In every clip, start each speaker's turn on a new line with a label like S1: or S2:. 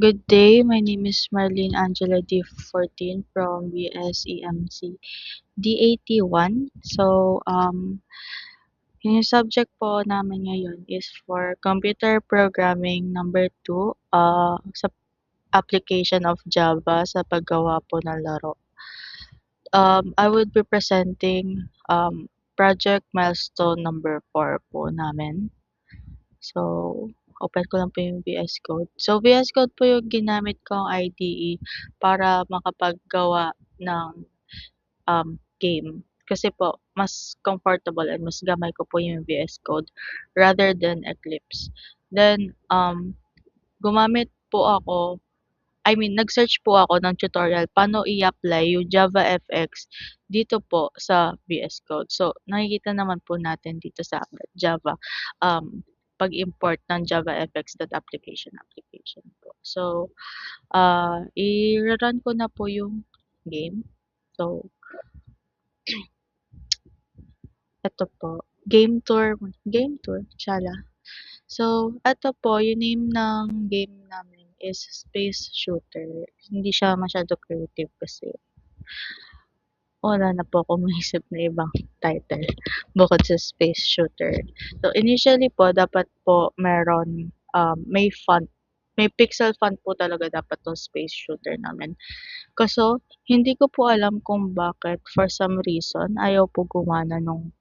S1: Good day, my name is Marlene Angela D14 from BSEMC D81. Yung subject po namin ngayon is for computer programming number 2 sa application of Java sa paggawa po ng laro. I would be presenting project milestone number 4 po namin. So, open ko lang po yung VS Code. So, VS Code po yung ginamit kong IDE para makapaggawa ng game. Kasi po, mas comfortable and mas gamay ko po yung VS Code rather than Eclipse. Then, gumamit po ako, nag-search po ako ng tutorial paano i-apply yung JavaFX dito po sa VS Code. So, nakikita naman po natin dito sa Java, pag-import ng JavaFX.application po. So, i-run ko na po yung game. So, ito po, game tour, tsala. So, ito po, yung name ng game namin is Space Shooter. Hindi siya masyado creative kasi wala na po akong maisip na ibang title bukod sa Space Shooter. So, initially po, dapat po may pixel font po talaga dapat tong Space Shooter namin. Kaso, hindi ko po alam kung bakit for some reason ayaw po gumana nung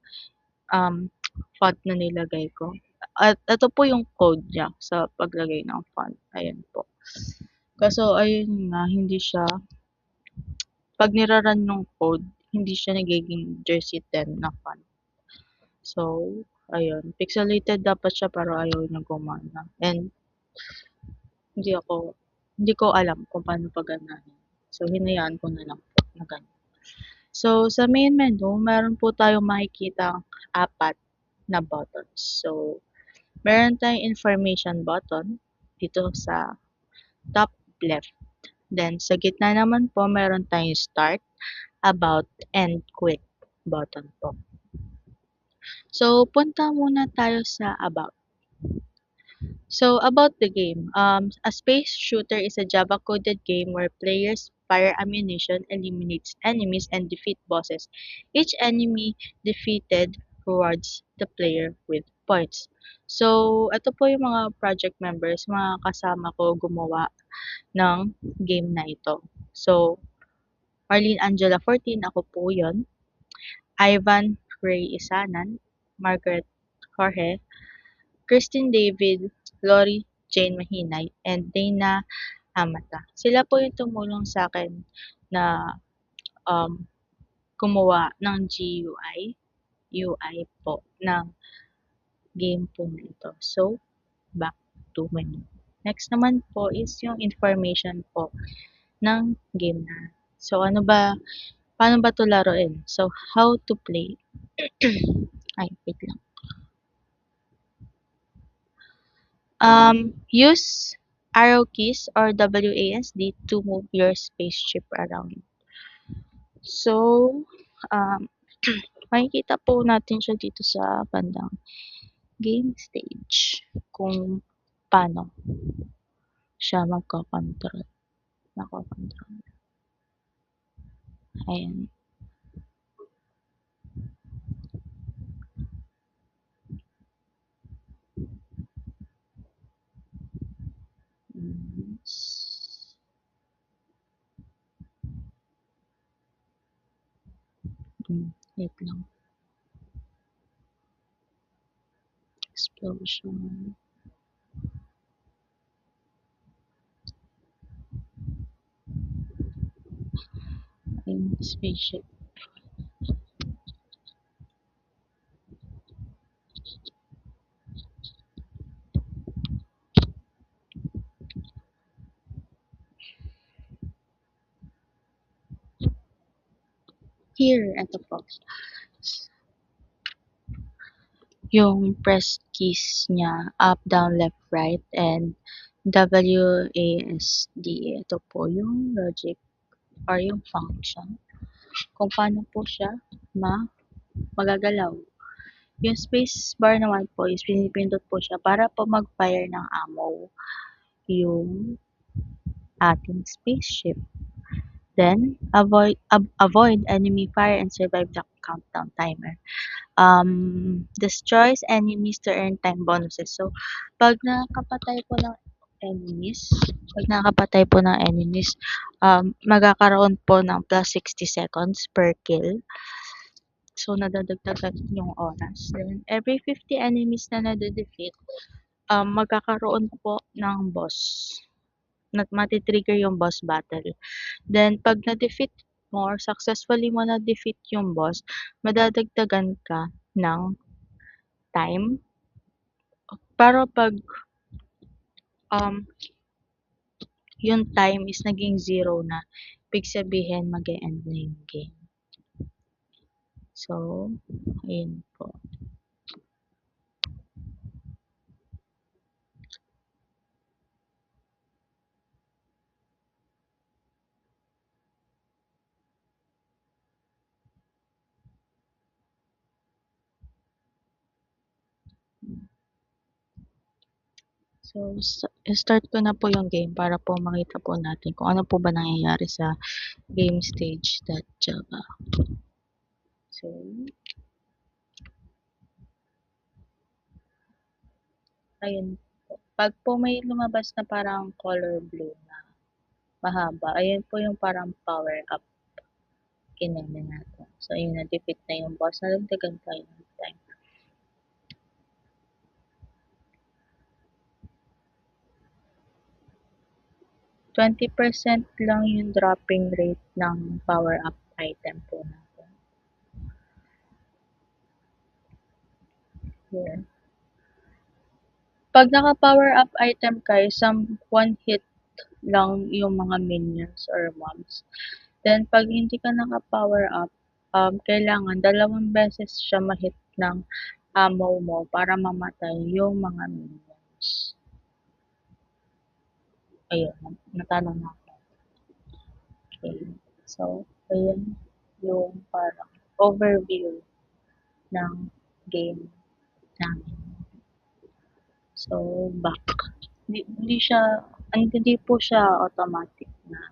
S1: um, font na nilagay ko. At ito po yung code niya sa paglagay ng font. Ayan po. Kaso, ayun nga, hindi siya, pag niraran yung code, hindi siya nagiging Jersey 10 na font. So, ayun. Pixelated dapat siya pero ayaw niya gumana. And, hindi ako, hindi ko alam kung paano paganahin. So, hinayaan ko na lang po na ganun. So, sa main menu, meron po tayong makikita 4 na buttons. So, meron tayong information button dito sa top left. Then, sa gitna naman po, meron tayong start, about, and quit button po. So, punta muna tayo sa about. So, about the game. A space shooter is a Java-coded game where players fire ammunition, eliminates enemies, and defeat bosses. Each enemy defeated rewards the player with points. So, ito po yung mga project members, mga kasama ko gumawa ng game na ito. So, Marlene Angela 14, ako po yun. Ivan Ray Isanan, Margaret Jorge, Christine David, Lori Jane Mahinay, and Dana Amata. Sila po yung tumulong sa akin na um, gumawa ng UI po ng game po na ito. So, back to menu. Next naman po is yung information po ng game na. So, paano ba ito laruin? So, how to play. Wait lang. Use arrow keys or WASD to move your spaceship around. So, um, makikita po natin siya dito sa bandang game stage kung paano siya magko-control. Ayan. Wait lang. Explosion. Ayan, spaceship. Here, ito po. Yung press keys niya, up, down, left, right, and WASD. Ito po yung logic or yung function kung paano po siya magagalaw. Yung space bar naman po is pinipindot po siya para po mag-fire ng ammo yung ating spaceship. Then, avoid enemy fire and survive the countdown timer. Destroys enemies to earn time bonuses. So, pag nakakapatay po ng enemies, pag nakakapatay po ng enemies, magkakaroon po ng plus 60 seconds per kill. So, nadadagdagan yung oras. Then, every 50 enemies na nade-defeat, magkakaroon po ng boss. Mati-trigger yung boss battle. Then, pag na-defeat mo or successfully mo na-defeat yung boss, madadagdagan ka ng time. Pero pag um, yung time is naging zero na, ibig sabihin mag-e-end na yung game. So, ayun po. So, start ko na po yung game para po makita po natin kung ano po ba nangyayari sa game stage.java. So, ayun po. Pag po may lumabas na parang color blue na mahaba, ayun po yung parang power up kineme natin. So, ayun, na-defeat na yung boss. Nalagdagan tayo ng time. 20% lang yung dropping rate ng power up item po natin. Here. Pag naka-power up item ka, isang one hit lang yung mga minions or mobs. Then, pag hindi ka naka-power up, kailangan dalawang beses siya ma-hit ng ammo mo para mamatay yung mga minions. Ayun, natanong na ako. Okay. So, ayun yung parang overview ng game namin. So, back. Hindi po siya automatic na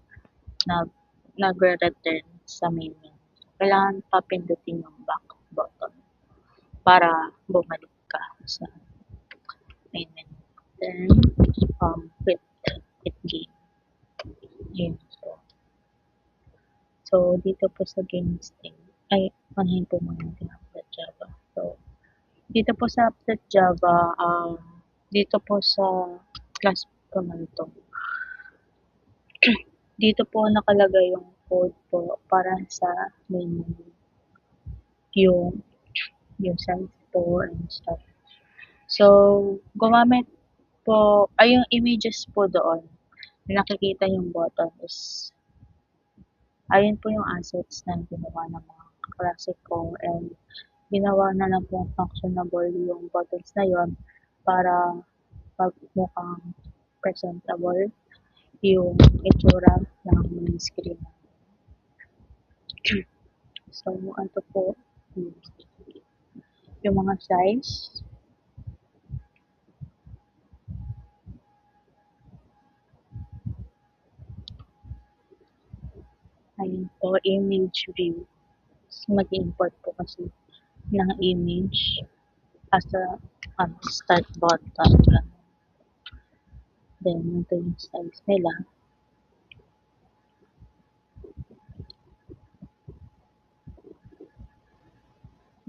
S1: nag, nagre-return sa main menu. Kailangan papindutin yung back button para bumalik ka sa main menu. Then, quit game. Yun po. So, dito po sa game state, ay, manahin po muna natin update Java. So, dito po sa update Java, dito po sa class po na ito, dito po nakalagay yung code po para sa main menu. Yung size po and stuff. So, gumamit po, yung images po doon, nakikita yung button is, ayun po yung assets na ginawa ng mga kaklase ko and ginawa na lang po functionable yung buttons na yon para magmukhang presentable yung itsura ng main screen. So, ano po, yung mga size, ayun po, image view. Mag-import po kasi ng image as a start button. Then, ito yung size nila.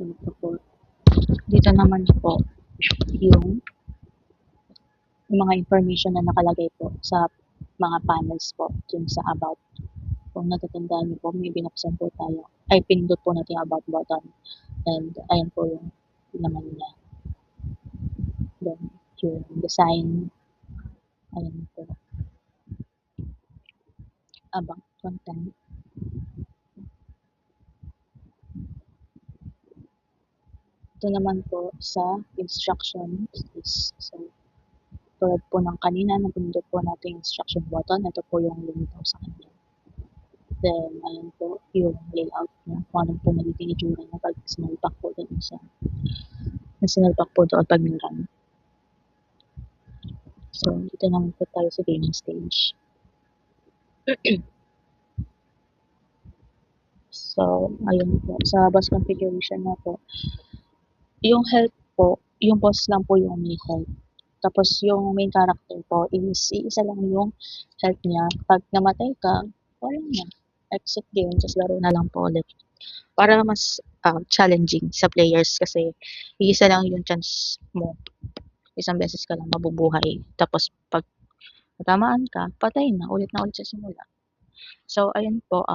S1: Ito po. Dito naman po yung mga information na nakalagay po sa mga panels po dun sa about. Kung natatandaan niyo po, may binuksan po tayo. Ay, pinindot po natin yung about button. And, ayan po yung naman niya. Then, yung design. Ayan po. About content. Ito naman po sa instructions is, so, tulad po ng kanina, napindot po natin yung instruction button. Ito po yung lumitaw sa kanila. Then, ayan po yung layout niya. Kung anong po magiging itsura niya pag sinalpak po doon sa sinalpak po doon pag nirun. So, dito naman po tayo sa game stage. So, ayun po, sa boss configuration na po, yung health po, yung boss lang po yung may health. Tapos yung main character po is iisa lang yung health niya. Pag namatay ka, wala na. Exit game, just laro na lang po ulit. Para mas challenging sa players kasi iisa lang yung chance mo. Isang beses ka lang mabubuhay. Tapos pag natamaan ka, patay na ulit sa simula. So, ayun po,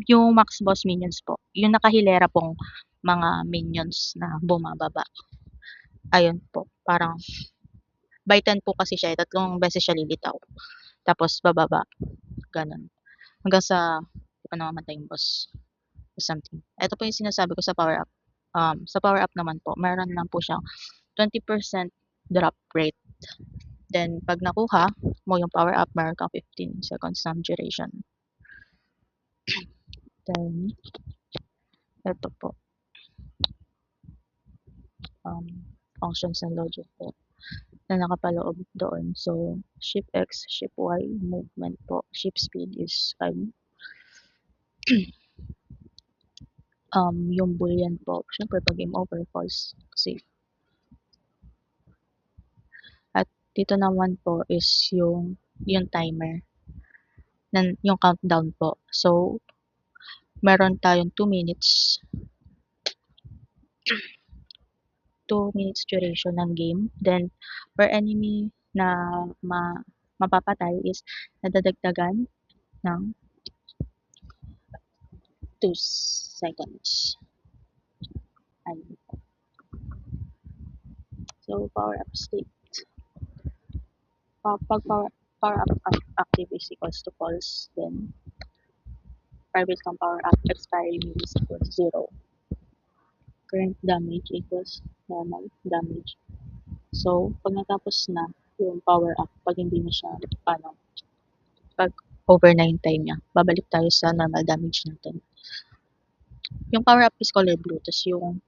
S1: yung max boss minions po, yung nakahilera pong mga minions na bumababa. Ayun po, parang by 10 po kasi siya, tatlong beses siya lilitaw. Tapos bababa, ganun. Hanggang sa, di pa namamatay yung boss or something. Ito po yung sinasabi ko sa power up. Sa power up naman po, meron lang po siyang 20% drop rate. Then, pag nakuha mo yung power up, meron kang 15 seconds ng duration. Then, ito po, functions and logic po na nakapaloob doon. So, shift X, shift Y, movement po. Shift speed is 5. Yung boolean po, syempre pag game over, false. Kasi, at dito naman po is yung timer, yung countdown po. So, meron tayong 2 minutes, 2 minutes duration ng game. Then, per enemy na mapapatay is nadadagdagan ng 2 seconds. Ayun. So, power up state. Pag power up active is equals to false, then private kang power up expiry means equals 0. Current damage equals normal damage. So, pag natapos na yung power up, pag hindi na siya, pag over na yung time niya, babalik tayo sa normal damage natin. Yung power up is color blue, tapos yung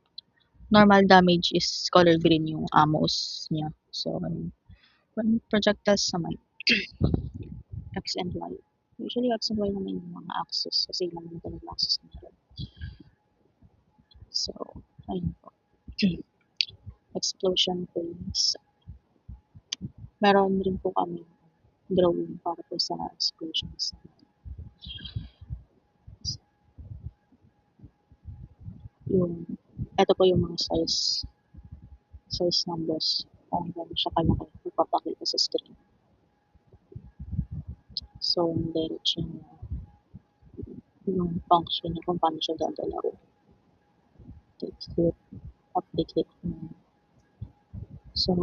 S1: normal damage is color green yung ammos niya. So, projectiles naman, X and Y. Usually, X and Y naman yung mga axis kasi lang naman talaga axis na meron. So, ayun po. Explosion phase. Meron rin po kami drawing para po sa explosions. Ito po yung mga size ng boss. Kung gano'n siya kalaki, ipapakita sa screen. So, diretso niya yung function niya kung paano siya gagalaro. Click, update click. So,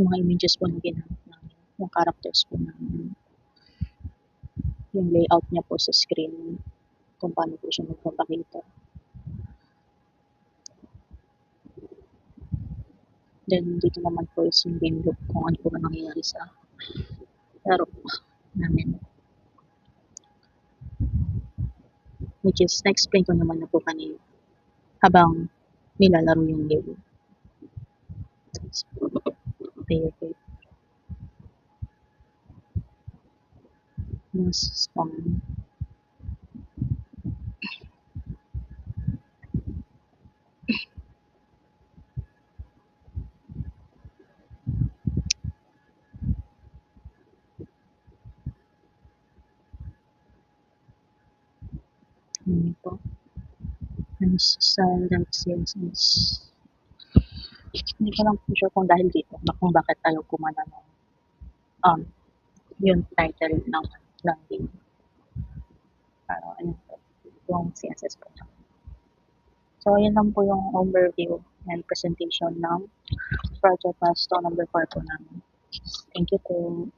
S1: mga images po na ginamit namin, yung characters po namin, yung layout niya po sa screen, kung paano po siya magpapakita. Then, dito naman po is yung game loop, kung ano po ba nangyayari sa laro namin. Which is, na-explain ko naman na po kanina habang nilalaro yung game. Okay. Mas, ano po, sa right senses. Hindi ko lang po sure kung dahil dito, kung bakit ayaw kumana ng yung title ng game. Parang ano po, yung CSS po. So, yun lang po yung overview and presentation ng project milestone number 4 po namin. Thank you po.